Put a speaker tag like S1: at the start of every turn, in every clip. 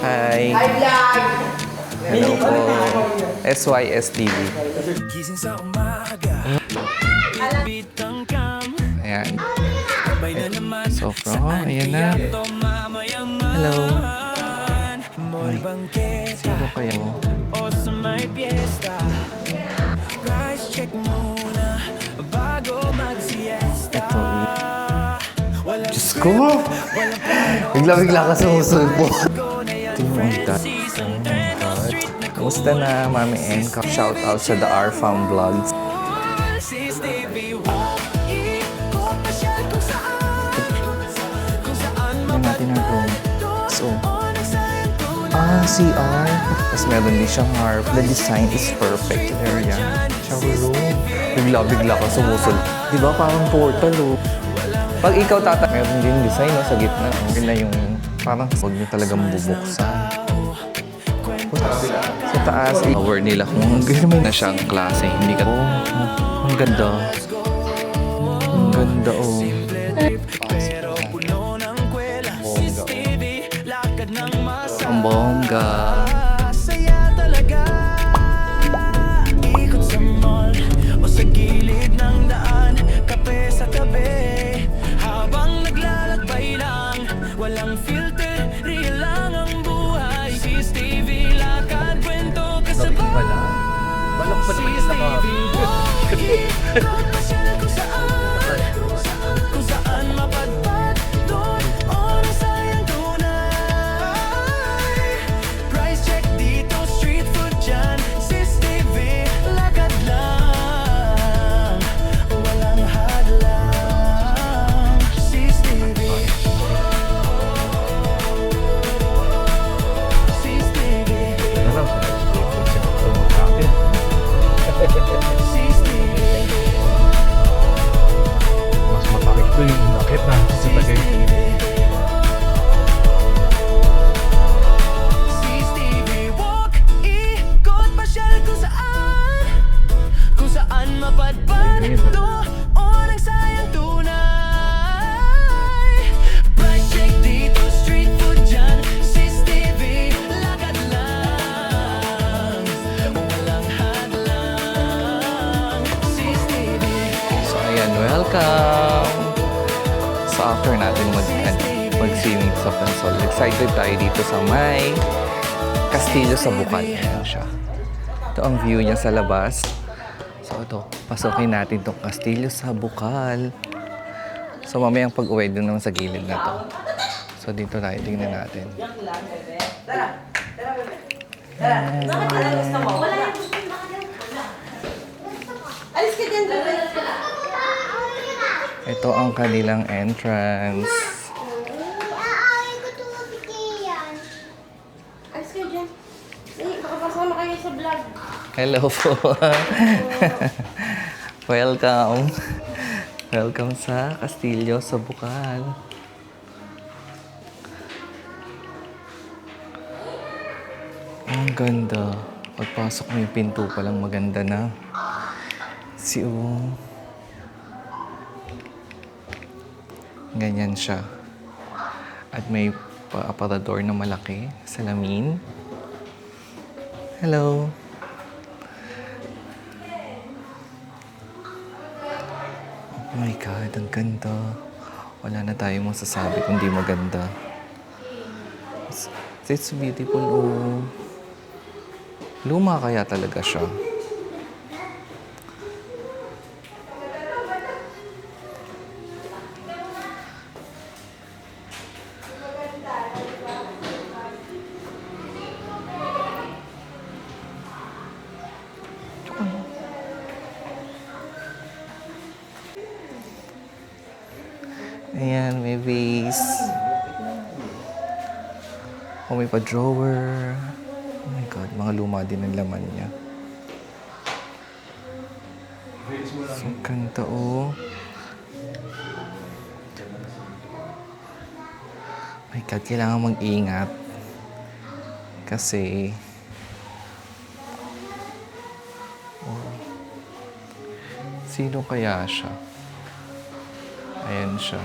S1: Hi! Hello po. SYSTV. Ayan. So, ayan na. Hello. Ay, sino kayo? Ito. Diyos ko! Bigla-bigla ka sumusulpo. Kamusta na, Mami N? Shout out sa The R Farm Vlogs. Ano natin ang room? So, CR. Tapos meron din siyang harp. The design is perfect. There yan. Shower room. Bigla-bigla ka sumusul. Diba parang portal, oh. Pag ikaw meron din design, no, sa gitna. Oh. Yun na yung parang huwag nyo talagang bubuksan. Sa taas, power nila kung ganyan na siyang klase. Hindi ka, ang ganda. Ang ganda, oh. Ang bongga. Saya talaga. Ikot sa mall o sa gilid ng daan, kape sa tabi, habang naglalakbay lang, walang filter, real lang ang buhay. CCTV, lakad, kwento, kasabay. Balok pa naman yung CCTV, ikot pasyal kung saan, kung saan mapadpad, doon o nasayang tunay. Price check dito, street food dyan, CCTV, lakad lang, walang hadlang. CCTV, CCTV,
S2: Mas matarik ko yung nakit na sa tagay.
S1: CCTV, walk, ikot, pasyal kung saan mapadpad, doon nagsayang tunay. Price check dito, street food dyan, CCTV, lakad lang, walang hadlang. CCTV. So ayan, welcome! So after natin mag-swimming sa Pansol, excited tayo dito sa may Kastilyo sa Bukal. Ayan siya. Ito ang view niya sa labas. So ito, pasukin natin itong Kastilyo sa Bukal. So mamayang pag-uwi din naman sa gilid na to. So dito tayo, tingnan natin. Ito ang kanilang entrance.
S3: Aaway ko tumabigay yan. Alis kayo dyan. Makapasama kayo sa vlog.
S1: Hello po. Welcome. Welcome sa Kastilyo sa Bukal. Ang ganda. Pagpasok mo yung pinto pa lang maganda na. Ganyan siya. At may aparador na malaki. Salamin. Hello. Oh my God, ang ganda. Wala na tayong masasabi kung di maganda. It's beautiful, oh. Luma kaya talaga siya. Ayan, may vase. Oh, may pa-drawer. Oh my God, mga luma din ang laman niya. So, kanta, oh. My God, kailangan mag-ingat. Kasi... Oh, sino kaya siya? Ayan siya.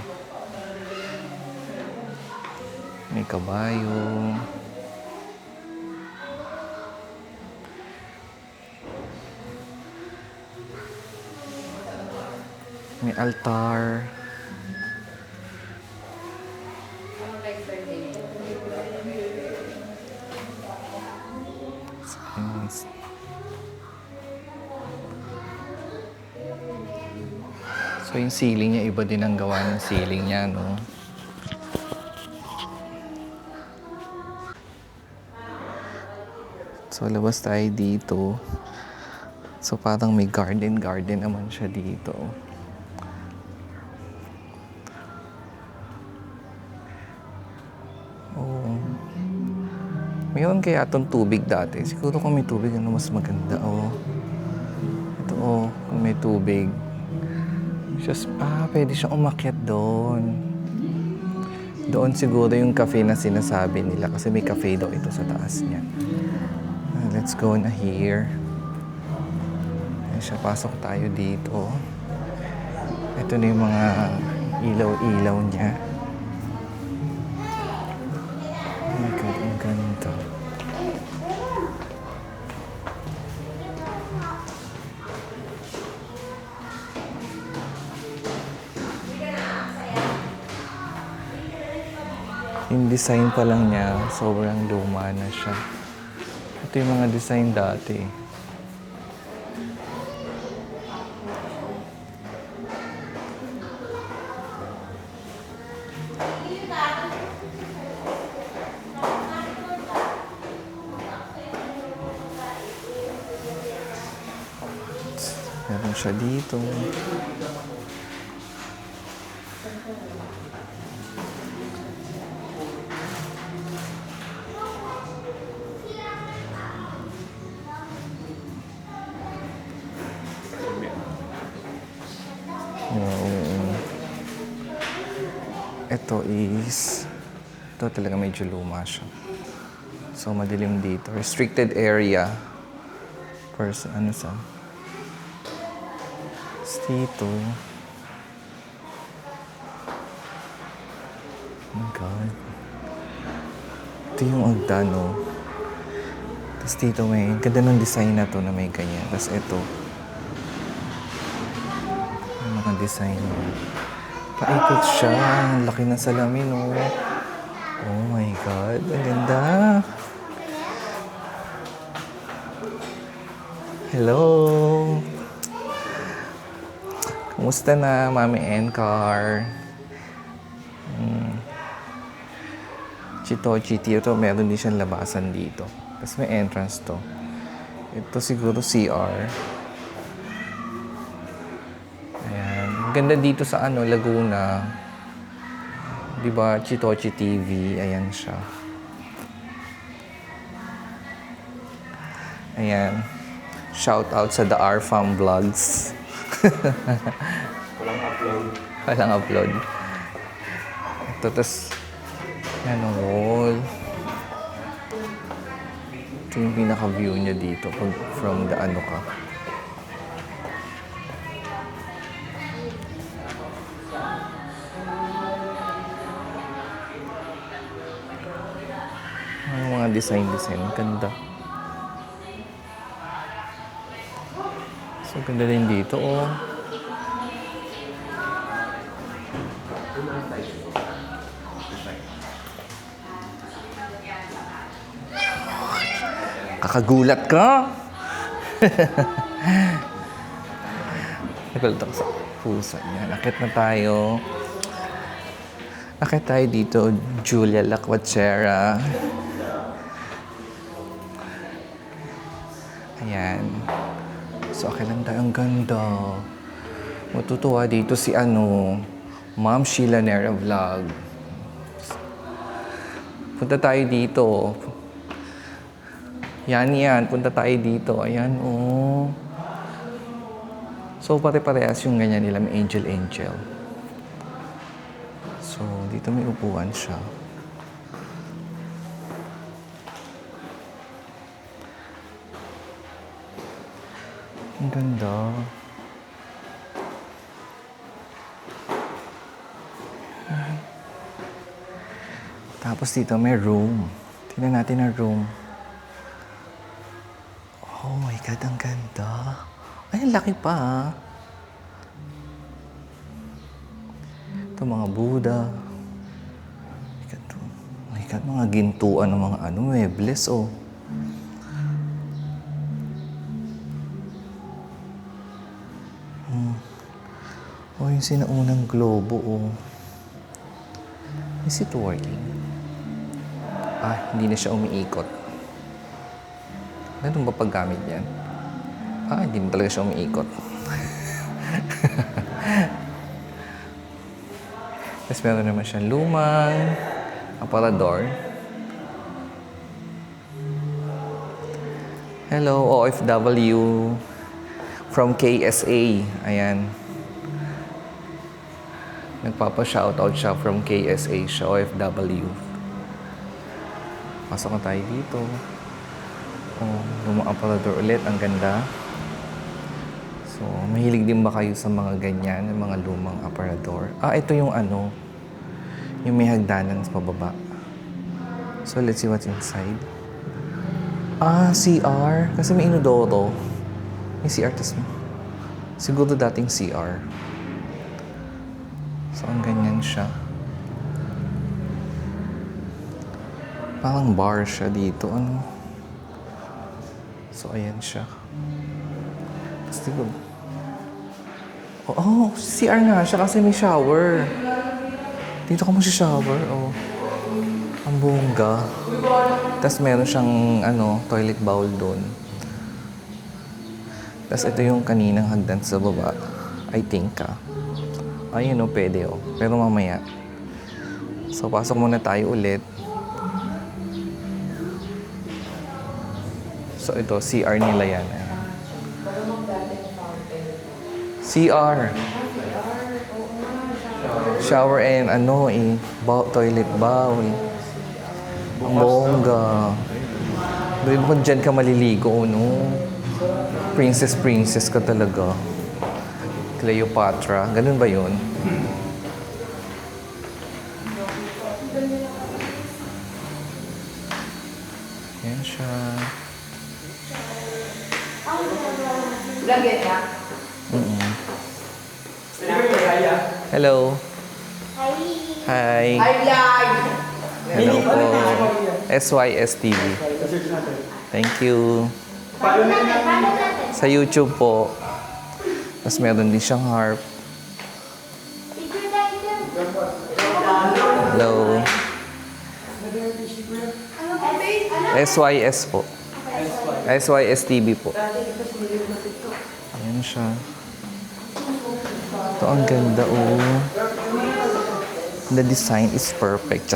S1: May kabayo.
S4: May altar. Yes. So yung ceiling niya, iba din ang gawa ng ceiling niya, no? So labas tayo dito. So parang may garden naman siya dito. Oh. Mayroon kaya itong tubig dati. Siguro kung may tubig, ano mas maganda, oh. Ito, oh, kung may tubig. Pwede siyang umakyat doon. Doon siguro yung cafe na sinasabi nila kasi may cafe daw ito sa taas niya. Let's go na here. Ayan siya, pasok tayo dito. Ito na yung mga ilaw-ilaw niya. Oh my God, ang ganda. Yung design pa lang niya, sobrang luma na siya. Ito yung mga design dati. Meron siya dito. Ito talaga medyo luma siya. So, madilim dito. Restricted area. First, dito. Oh my God. Ito yung agdan, no? Tapos dito may, ganda ng design na to na may ganyan. Tapos ito. Yung mga design niya. Paikot siya. Ang laki ng salamin, no? Oh my God. Ang ganda. Hello. Kumusta na, Mami Encar? Chitochi Tito, meron din siyang labasan dito. Tapos may entrance to. Ito siguro CR. Ayan. Ganda dito sa Laguna. Diba, Chitochi TV. Ayan siya. Ayan. Shout out sa The R Fam Vlogs. Walang upload. Ito, tas wall. Ito yung pinaka-view niya dito pag from the ka. Ang mga design. Ganda. So, ganda din dito, oh. Kakagulat ka? Nagulat ako sa pusa niya. Akit na tayo. Akit tayo dito, Julia Lacuachera. Ayan. So, lang tayo. Ang ganda. Matutuwa dito si Ma'am Sheila Nera Vlog. Punta tayo dito. Yan. Punta tayo dito. Ayan, oh. So, pare-parehas yung ganyan nila. May angel. So, dito may upuan siya. Ang ganda. Tapos dito may room. Tingnan natin ang room. Oh my God, ang ganda. Ay, ang laki pa, ah. Ito mga Buddha. Ito. My God, mga gintuan ng mga ano, mebles, oh. Oh, yung sinaunang globo, oh. Is it working? Ah, hindi na siya umiikot. Ganun ba paggamit yan? Ah, hindi na talaga siya umiikot. Tapos meron naman siyang lumang aparador. Hello, OFW from KSA. Ayan. Nagpapa-shoutout siya from KSA siya, OFW. Pasok na tayo dito. Oh, lumang aparador ulit. Ang ganda. So, mahilig din ba kayo sa mga ganyan, yung mga lumang aparador? Ah, ito yung ano, yung may hagdanan sa pababa. So, let's see what's inside. Ah, CR. Kasi may inodoro. May CR, tas siguro dating CR. So, ang ganyan siya. Parang bar siya dito. Ano? So, ayan siya. Tapos siguro. Oh, CR nga siya kasi may shower. Dito ka mag-shower. Oh. Ang bongga. Tapos meron siyang toilet bowl doon. Tapos ito yung kaninang hagdan sa baba. I think ayun pwede Pero mamaya. So pasok muna tayo ulit. So ito, CR nila yan. CR. Shower and toilet bowl. Ang bongga. Doon mo dyan ka maliligo, no? Princess ka talaga. Cleopatra. Ganun ba yun? Yan siya.
S5: Lagyan niya.
S4: Hello. Hi.
S5: Hi, vlog!
S4: Hello po. SYS TV. Thank you. Sa YouTube po. Tapos meron din siyang harp. Hello. SYS po. SYS TV po. Ayan siya. Ito ang ganda, oh. The design is perfect.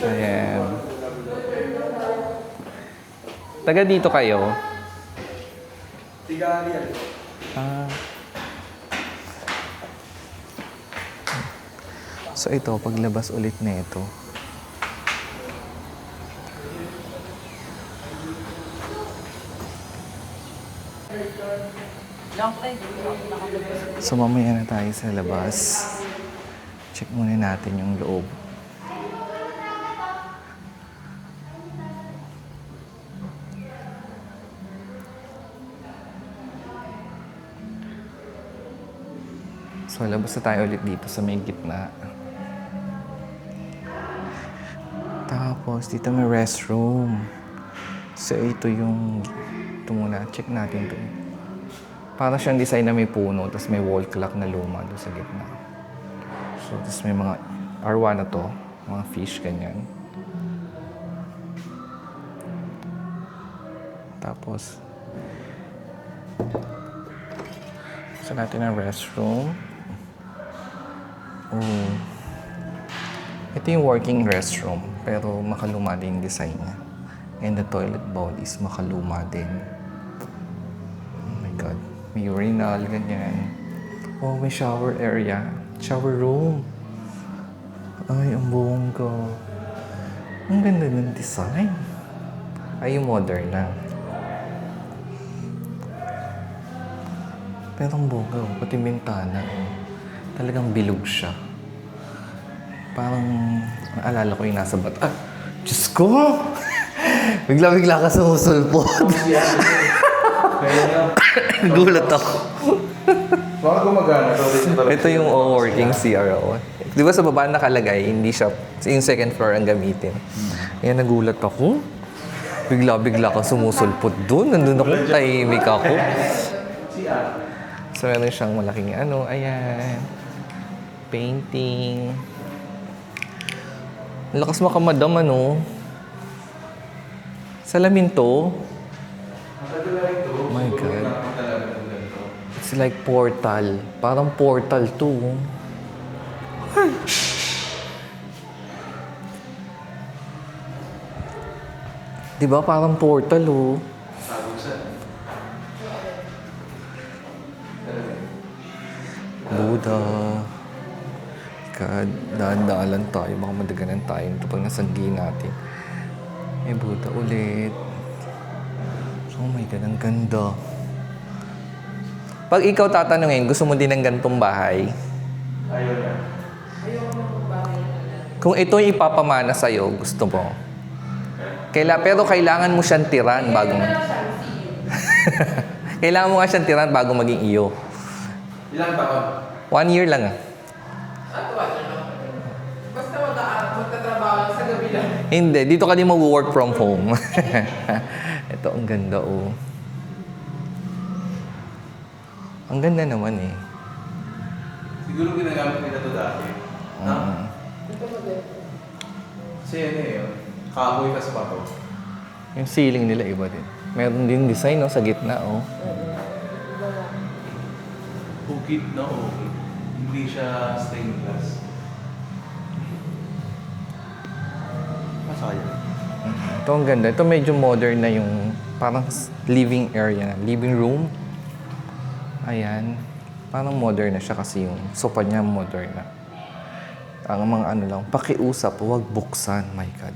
S4: Ayan. Taga dito kayo?
S2: Tigarian.
S4: Ah. So ito, paglabas ulit na ito. So mamaya na tayo sa labas. Check muna natin yung loob. So labas na tayo ulit dito sa may gitna. Tapos dito may restroom. So ito muna, check natin to. Para siyang design na may puno, tapos may wall clock na luma doon sa gitna. So, tapos may mga arwana to, mga fish, ganyan. Tapos, gusto natin ang restroom. Oh. Ito yung working restroom, pero makaluma din yung design niya. And the toilet bowl is makaluma din. Oh my God. May urinal, ganyan. Oh, may shower area. Shower room. Ay, ang bongga. Ang ganda ng design. Ay, yung modern na. Pero ang bongga, pati bintana. Talagang bilog siya. Parang, naalala ko yung nasa bata. Ah, Diyos ko! Bigla-bigla ka sumusulpot. Gulat ako.
S2: Baka gumagana.
S4: Ito yung working CRO. Di ba sa baba nakalagay, hindi siya, yung second floor ang gamitin. Kaya nagulat ako. Bigla-bigla ka sumusulpot doon. Nandun ako, tahimik ako. So, meron siyang malaking ayan. Painting. Ang lakas makamadam, Salamin to. Oh my God. It's like portal. Parang portal to. Diba? Parang portal, Buddha. Daan-daalan tayo. Baka madaganan tayo ito pag nasanggi natin. Buddha ulit. Oh my God, ang ganda. Pag ikaw tatanungin, gusto mo din ng gantong bahay?
S2: Ayaw na.
S4: Kung ito yung ipapamana sa'yo, gusto mo? Pero kailangan mo siyang tiran bago... Kailangan mo nga siyang tiran bago maging iyo.
S2: Ilang taon?
S4: 1 year lang.
S5: Basta magtatrabaho lang sa gabi lang.
S4: Hindi, dito ka din mag-work from home. Ito, ang ganda, Ang ganda naman,
S2: Siguro ginagamit nila ito dati. Ha? Kasi kahoy kas pa to.
S4: Yung ceiling nila iba din. Meron din design, sa gitna,
S2: Hugit na hugit. Hindi siya stained glass. Masaya.
S4: Ito ang ganda. Ito medyo modern na yung parang living area, living room. Ayan. Parang modern na siya kasi yung sofa niya modern na. Ang mga lang, pakiusap, huwag buksan. My God.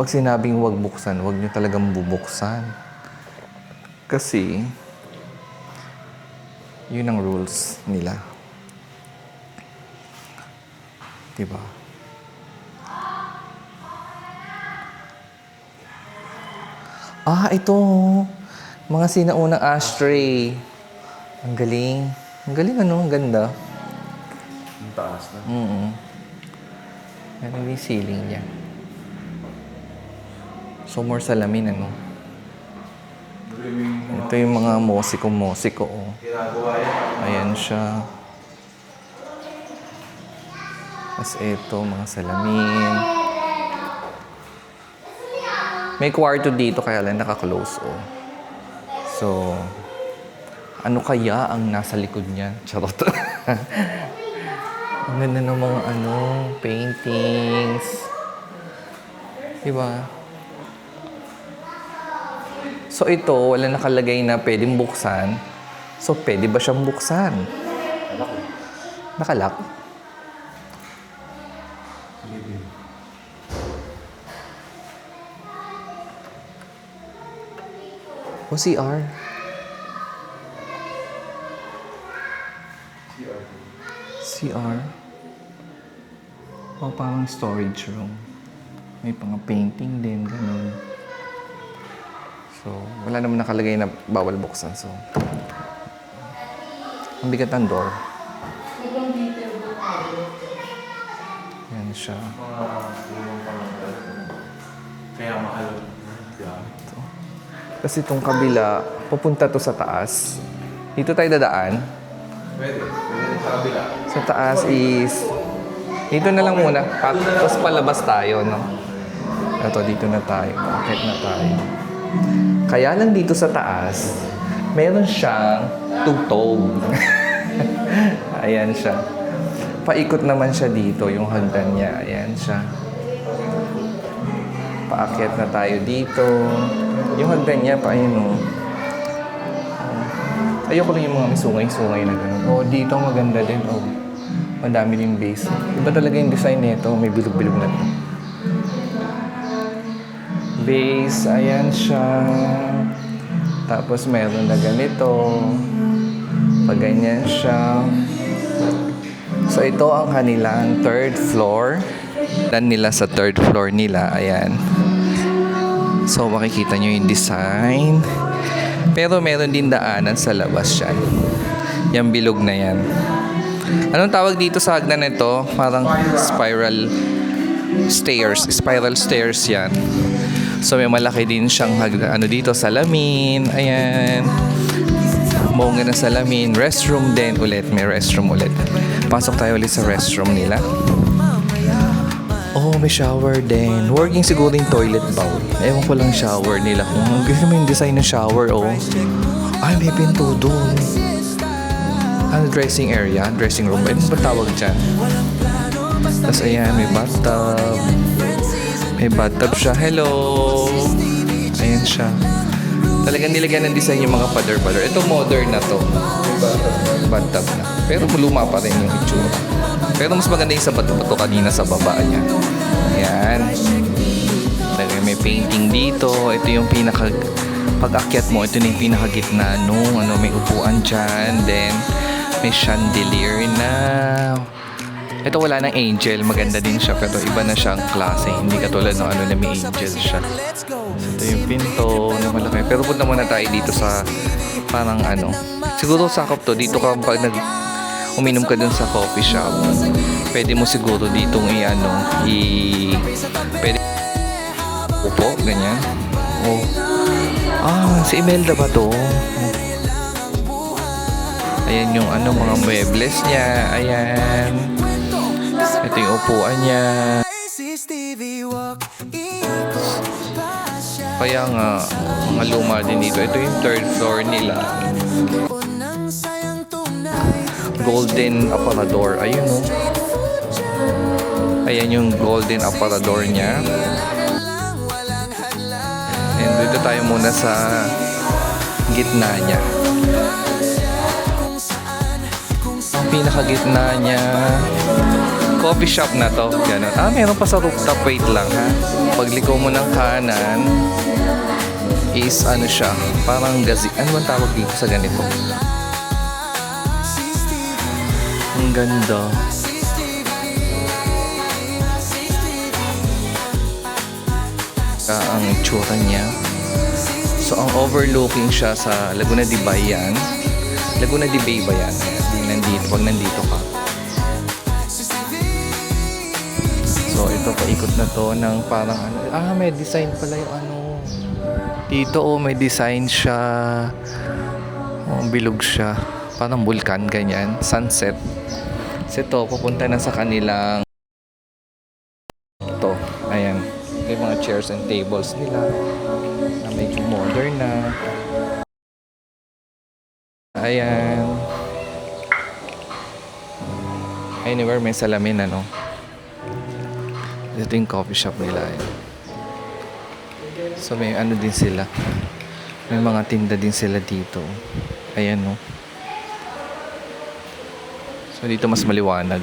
S4: Pag sinabing huwag buksan, huwag niyo talagang bubuksan. Kasi, yun ang rules nila. Diba? Ito. Mga sinaunang ashtray. Ang galing. Ang galing, Ang ganda.
S2: Ang taas na.
S4: Ano yung ceiling niya? So, more salamin, Ito yung mga mosiko.
S2: Ginagawa yan.
S4: Ayan siya. Tapos ito, mga salamin. May kwarto dito, kaya lang naka-close, So, ano kaya ang nasa likod niya? Charot. Ang ganda ng mga paintings. Diba? So ito, wala nakalagay na pwedeng buksan. So pwede ba siyang buksan? Nakalock. O CR. CR. Parang storage room. May mga painting din, ganun. So, wala naman nakalagay na bawal buksan. So, ang bigat ng door. Yan siya.
S2: Mga lumang pangalan. Kaya mahal.
S4: Ito. Kasi itong kabila, pupunta to sa taas. Dito tayo dadaan.
S2: Pwede. Pwede rin sa kabila.
S4: Sa taas is... Dito na lang muna. Tapos palabas tayo, Ito, dito na tayo. Bakit na tayo? Kaya lang dito sa taas, meron siyang tugtog. Ayan siya. Paikot naman siya dito, yung hagdan niya. Ayan siya. Paakyat na tayo dito. Yung hagdan niya, ayoko lang yung mga sungay-sungay na gano'n. Dito maganda din. Madami din base. Iba talaga yung design nito. May bilog-bilog na ito. Base, ayan siya. Tapos meron na ganito. Pag ganyan siya. So ito ang kanilang third floor. Dan nila sa third floor nila. Ayan. So makikita nyo yung design. Pero meron din daanan sa labas yan. Yung bilog na yan. Anong tawag dito sa hagdan nito? Parang spiral stairs yan. So may malaki din siyang hagdan. Ano dito? Salamin. Ayan. Bongga na salamin. Restroom din ulit. May restroom ulit. Pasok tayo ulit sa restroom nila. Oh, may shower din. Working siguro yung toilet bowl. Ewan ko lang shower nila. Kung gusto mo yung design ng shower, oh. Ay, may pinto doon. Ano, dressing area? Dressing room. Ano ba tawag dyan? Tapos ayan, may bathtub. May bathtub siya. Hello! Ayan siya. Talagang nilagyan ng design yung mga pader-pader. Ito modern na to. Bathtub na. Pero luma pa rin yung itsura. Pero mas maganda yung sa bato-bato kanina sa baba niya. Ayan. Talagang may painting dito. Ito yung pag-akyat mo, ito na yung pinakagitna. May upuan dyan. Then, may chandelier na. Ito wala ng angel. Maganda din siya. Pero iba na siyang klase. Hindi katulad ng na may angel siya. So, ito yung pinto na malaki. Pero punta muna tayo dito sa parang siguro sakop to. Dito ka pag uminom ka dun sa coffee shop. Pwede mo siguro ditong pwede upo, ganyan. Oh. Si Imelda ba to? Ayan yung mga muebles niya. Ayan. Ito yung upuan niya. Kaya nga, mga luma din dito. Ito yung third floor nila. Golden aparador. Ayun o. Ayan yung golden aparador niya. And dito tayo muna sa gitna niya. Ang pinakagitna niya. Coffee shop na to. Ganun. Meron pa sa rooftop. Wait lang ha. Pagliko mo ng kanan is siya. Parang gazi. Ano bang tawag dito sa ganito? Ang ganda. Ang itsura niya. So, ang overlooking siya sa Laguna de Bay yan. Laguna de Bay ba yan? Pag nandito ka. So, ito paikot na to ng parang may design pala yung Dito may design siya. Bilog siya. Parang vulkan, ganyan. Sunset. So ito, pupunta na sa kanilang ayan. May mga chairs and tables nila na medyo modern na. Ayan. Anywhere may salamin, Ito yung coffee shop nila. Ayan. So may din sila. May mga tinda din sila dito. Ayan, So dito mas maliwanag.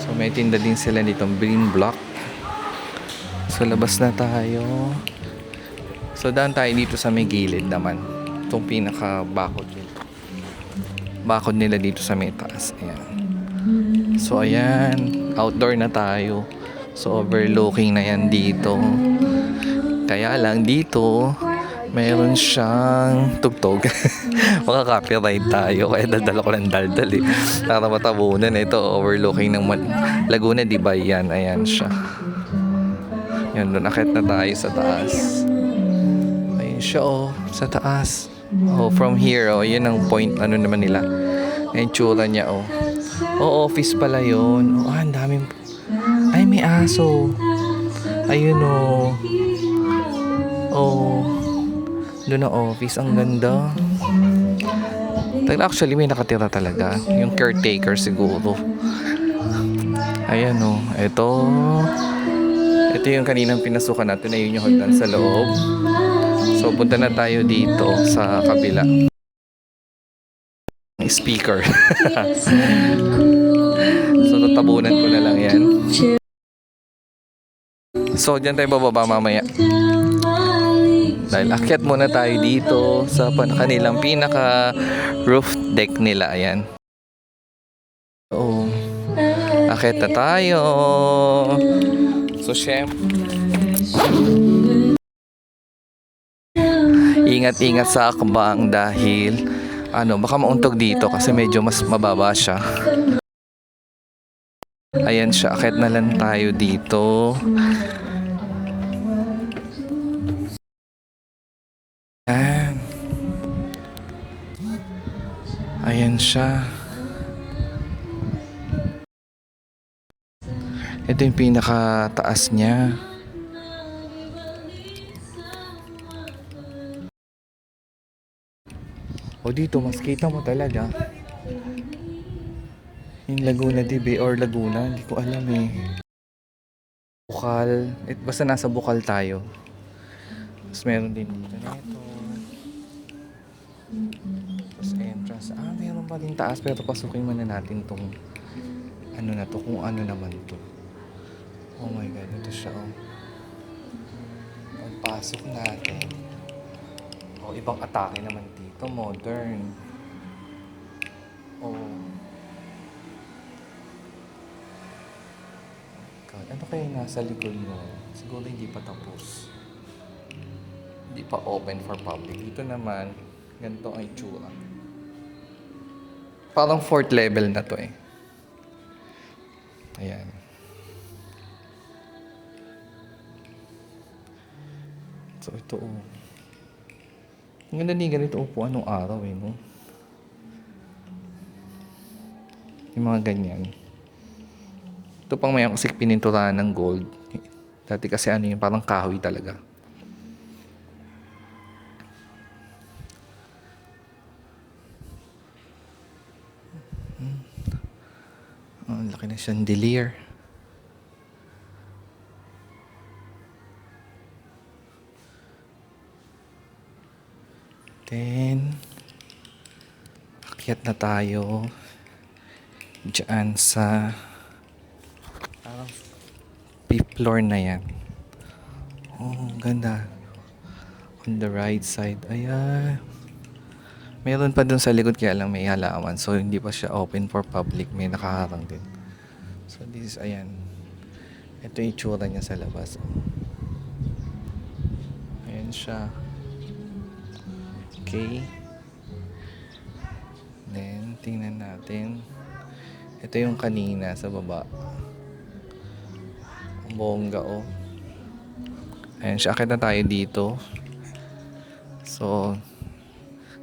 S4: So may tinda din sila dito, green block. So labas na tayo. So daan tayo dito sa may gilid naman. Itong pinaka-bakod nila. Bakod nila dito sa may taas. Ayan. So ayan, outdoor na tayo. So overlooking na yan dito. Kaya lang dito mayroon siyang tugtog. Makaka-copyright tayo. Kaya daldal ko ng daldal para matabunan. Ito overlooking ng Laguna de Bay yan. Ayan siya. Yan, doon akit na tayo sa taas. Ayun siya sa taas. From here yun ang point naman nila. Yung tsura niya office pala yun. Ang daming ay, may aso. Ayun doon ang office. Ang ganda. Actually, may nakatira talaga. Yung caretaker siguro. Ayan Ito yung kaninang pinasukan natin. Ayun yung hagdan sa loob. So, punta na tayo dito sa kabila. Speaker. So, tatabunan ko na lang yan. So, dyan tayo bababa mamaya. Dahil akyat muna tayo dito sa kanilang pinaka roof deck nila. Ayan. Akit na tayo. So, syempre, ingat-ingat sa akbang dahil baka mauntog dito kasi medyo mas mababa siya. Ayan siya, akit na lang tayo dito. Ayan. Ayan siya. Ito yung pinakataas niya. O dito, mas kita mo talaga. Yung Laguna de Bay or Laguna, hindi ko alam eh. Bukal. Basta nasa Bukal tayo. Tapos meron din dito na ito. Tapos entrance. Meron pa din taas pero pasukin muna natin tong ano na to, kung ano naman to. Oh my God, ito siya oh. Pagpasok natin. Oh, ibang atake naman dito, modern. Oh. God, ano kaya nasa likod mo? Siguro hindi pa tapos. Hindi pa open for public. Dito naman, ganito ang itsura. Parang 4th level na to eh. Ayan. So ito oh. Ang ganda ni ganito upuan nung araw eh, no? Yung mga ganyan. Ito pang mayan kasi pininturahan ng gold. Dati kasi yung parang kahoy talaga. Ang laki na chandelier. Then, akyat na tayo dyan sa parang 5th floor na yan. Oh, ganda. On the right side. Ayan. Meron pa dun sa likod kaya lang may halaman. So, hindi pa siya open for public. May nakaharang din. So, this is, ayan. Ito yung itsura niya sa labas. Ayan siya. Okay. Then, tingnan natin. Ito yung kanina sa baba. Ang bongga, oh. Ayan siya. Akit na tayo dito. So,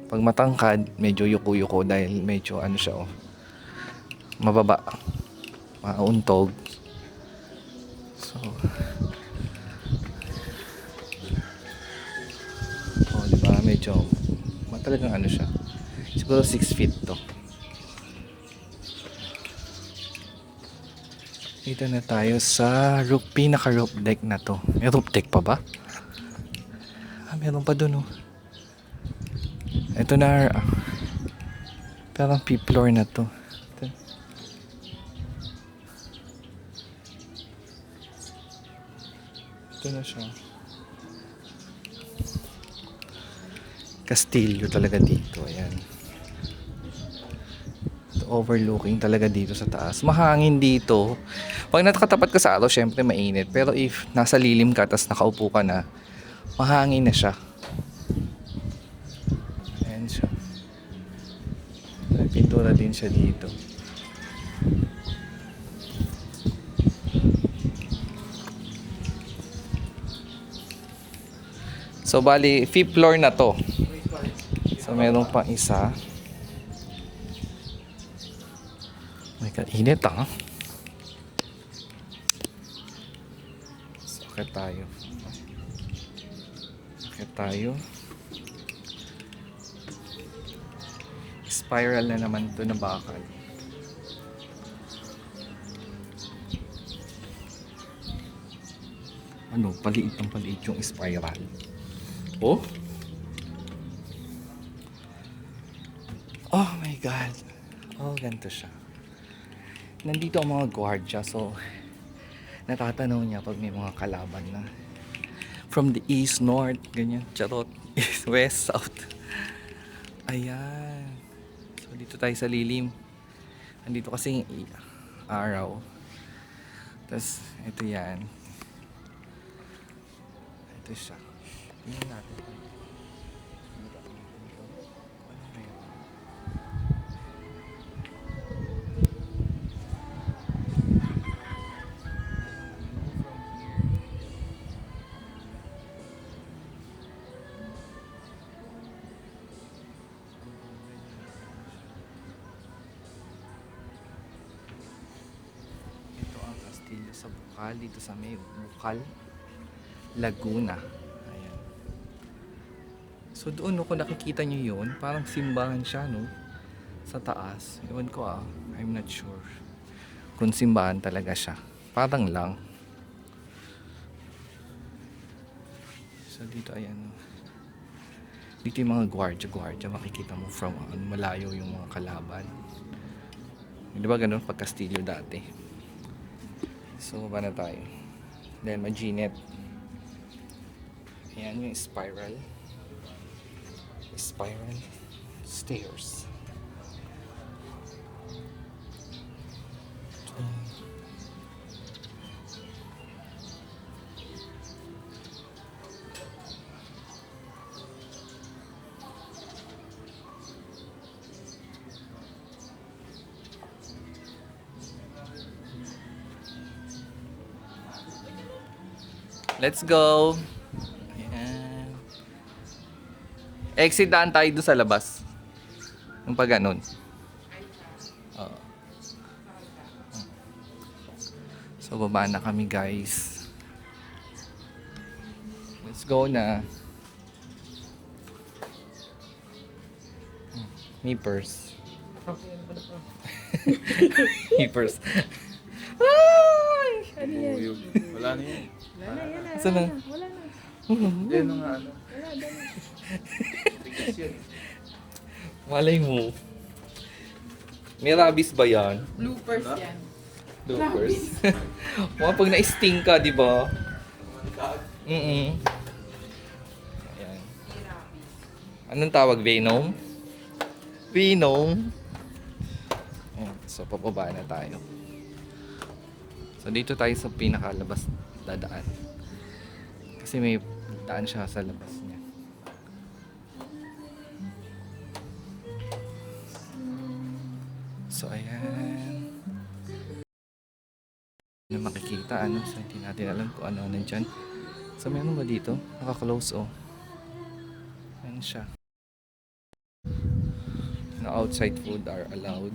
S4: pag matangkad, medyo yuko-yuko dahil medyo siya, oh. Mababa. Mauntog. So, oh, diba? Medyo talagang siya. Siguro 6 feet to. Dito na tayo sa pinaka-roof deck na to. May roof deck pa ba? Meron pa dun oh. Ito na parang 5th floor na to. Ito na siya. Kastilyo talaga dito. Ayan. Overlooking talaga dito sa taas. Mahangin dito. Pag nakatapat ka sa araw, syempre mainit. Pero if nasa lilim ka, tas nakaupo ka na, mahangin na siya. Ayan siya. May pintura din siya dito. So, bali, 5th floor na to. So, meron pang isa. My God, init ah. So, akit tayo. Akit tayo. Spiral na naman to na bakal. Paliit ng paliit yung spiral. Oh? Oh my God. Oh, ganito siya. Nandito ang mga gwardiya. So, natatanaw niya pag may mga kalaban na from the east, north, ganyan. Charot. East, west, south. Ayan. So, dito tayo sa lilim. Nandito kasi araw. Tapos, ito yan. Ito siya. Tingnan natin. Ito ang kastilyo sa Bukal, dito sa may Bukal, Laguna. Ayan. So doon, no, kung nakikita nyo yun, parang simbahan siya, no? Sa taas. Ewan ko I'm not sure kung simbahan talaga siya. Parang lang. So dito, ayan. Dito yung mga gwardiya. Makikita mo from malayo yung mga kalaban. Di ba ganun pag kastilyo dati? So, baba na tayo. Then, Maginit. Ayan yung spiral. Spiral stairs. Let's go! Ayan. Exit daan tayo doon sa labas. Yung pag ganun. Oo. So, baba na kami, guys. Let's go na. Me purse. Me purse. Ay!
S2: Wala na yan.
S4: Saan na?
S2: Yan ang ano.
S4: Malay mo. May rabies ba yan?
S5: Bloopers yan.
S4: Bloopers. Mga pag na-sting ka, di ba? Ayan. Anong tawag? Venom? Venom? Ayan. So, papaba na tayo. So, dito tayo sa pinakalabas dadaan. Kasi may daan siya sa labas niya. So, ayan. Na makikita, ano? So, hindi natin alam kung ano nandyan. So, meron ba dito? Naka-close, oh. Ayan siya. No outside food are allowed.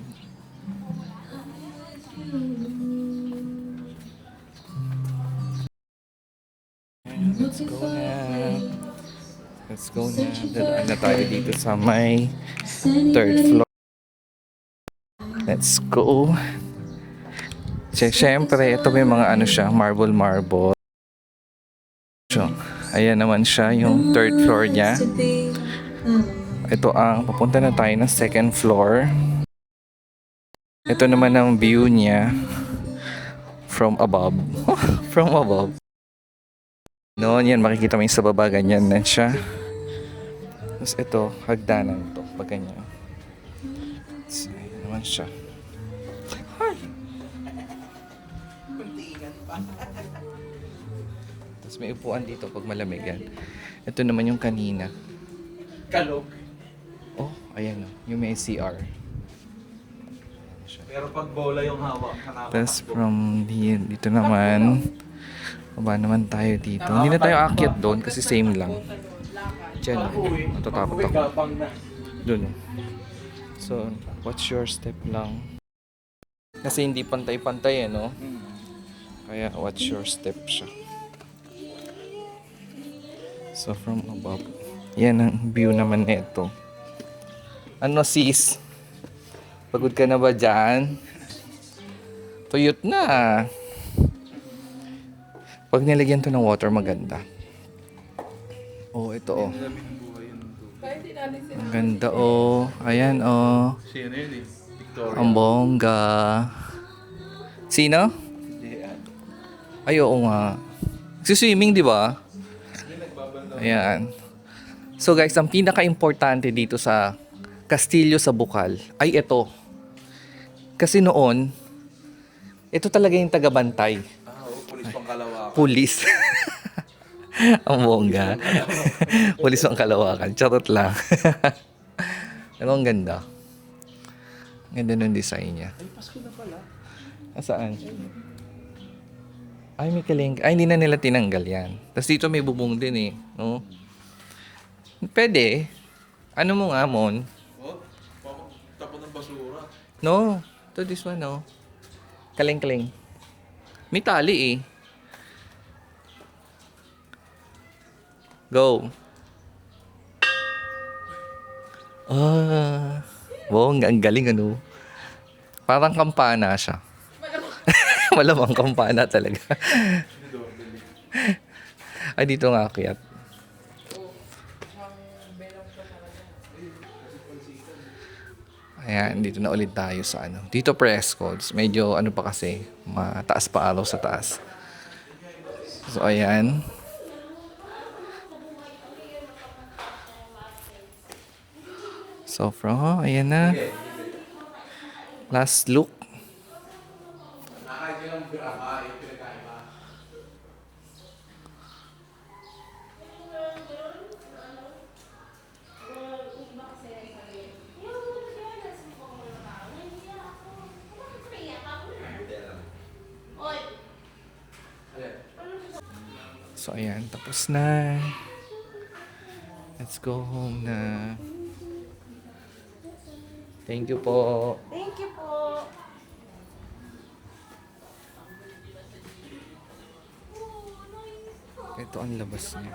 S4: Let's go na. Let's go na. Dadaan na tayo dito sa may third floor. Let's go. Siyempre, ito may mga ano siya, marble. So, ayan naman siya, yung third floor niya. Ito ang, papunta na tayo ng second floor. Ito naman ang view niya from above. From above. Noon, yan, makikita mo yung sa baba, ganyan na siya. Tapos ito, hagdanan to, pag ganyan. So, ayan naman siya. Hi! Tapos may upuan dito pag malamig yan. Ito naman yung kanina.
S2: Kalog.
S4: Oh, ayan o, yung may CR.
S2: Pero pag bola yung hawak,
S4: Tapos from dito naman, baba naman tayo dito. Hindi na tayo aakyat doon kasi same lang. Diyan, natatakot ako. Doon. So, watch your step lang. Kasi hindi pantay-pantay, no? Kaya watch your step siya. So, from above. Yan ang view naman nito. Ano, sis? Pagod ka na ba dyan? Tuyot na. Pag nilagyan to ng water, maganda. Oh, ito oh.
S5: Kaya hindi natin sila.
S4: Ang ganda oh. Ayan oh.
S2: Si ano yun eh? Victoria.
S4: Ang bongga. Sino?
S2: Yan.
S4: Ay, oo nga. Swimming, di ba? Ayan. So guys, ang pinaka-importante dito sa Kastilyo sa Bukal ay ito. Kasi noon, ito talaga yung tagabantay. Pulis. Ang bongga. Pulis ang Kalawakan. Charot lang. Pero ang ganda. Ang ganda ng design niya.
S2: Ay, Pasko na pala.
S4: Saan? Ay, may kaling. Ay, hindi na nila tinanggal yan. Tapos dito may bubong din eh. No? Pwede. Ano mo nga, Mon?
S2: Oh, tapon ng basura.
S4: No. To this one, no. Kaling-kaling. May tali eh. Go. Ah. Wow, ang galing ano. Parang kampana siya. Malamang kampana talaga. Ay, dito nga akyat. Ayan, dito na ulit tayo sa ano. Dito press codes. Medyo ano pa kasi, mataas pa araw sa taas. So, ayan. So, ayan na. Last look. So, ayan. Tapos na. Let's go home na. Thank you po.
S3: Thank you po.
S4: Ito ang labas niya.